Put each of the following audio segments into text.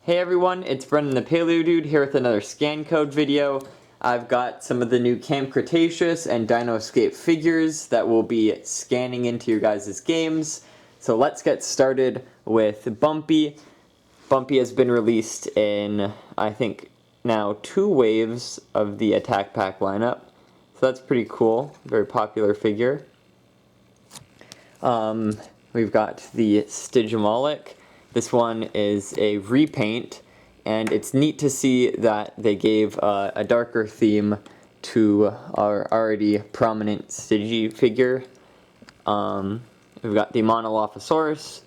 Hey everyone, it's Brendan the Paleo Dude here with another scan code video. I've got some of the new Camp Cretaceous and Dino Escape figures that will be scanning into your guys' games. So let's get started with Bumpy. Bumpy has been released in, I think, now 2 waves of the Attack Pack lineup. So that's pretty cool, very popular figure. We've got the Stygimoloch. This one is a repaint, and it's neat to see that they gave a darker theme to our already prominent Stygi figure. We've got the monolophosaurus,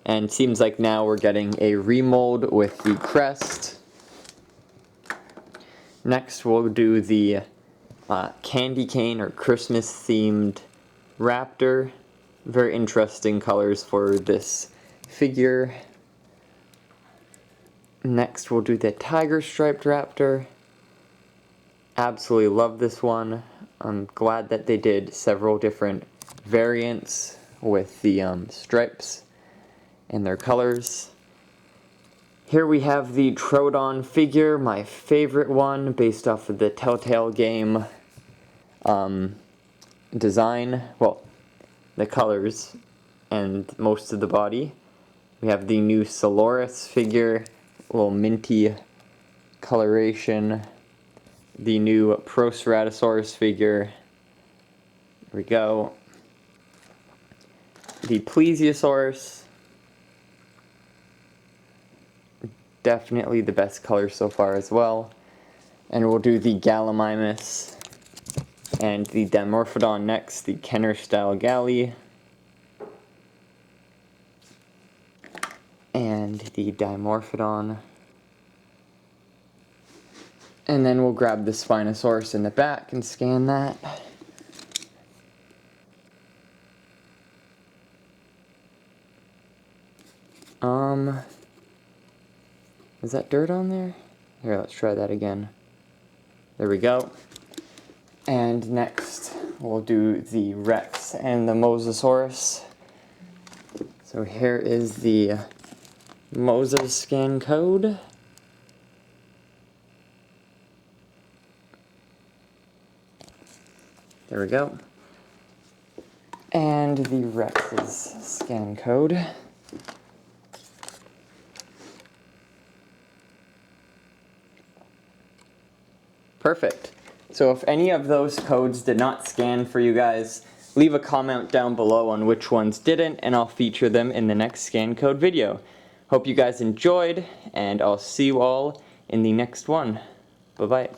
and it seems like now we're getting a remold with the crest. Next we'll do the candy cane or Christmas themed raptor. Very interesting colors for this figure. Next we'll do the tiger striped raptor. Absolutely love this one. I'm glad that they did several different variants with the stripes and their colors. Here we have the Pteranodon figure, my favorite one, based off of the Telltale game design. Well, the colors and most of the body. We have the new Saurus figure, little minty coloration. The new Proceratosaurus figure. There we go. The plesiosaurs. Definitely the best color so far as well. And we'll do the gallimimus and the Dimorphodon next, the Kenner style galley. And the Dimorphodon. And then we'll grab the Spinosaurus in the back and scan that. Is that dirt on there? Here, let's try that again. There we go. And next, we'll do the Rex and the mosasaurus. So here is the Mosa scan code. There we go. And the Rex's scan code. Perfect. So if any of those codes did not scan for you guys, leave a comment down below on which ones didn't, and I'll feature them in the next scan code video. Hope you guys enjoyed, and I'll see you all in the next one. Bye-bye.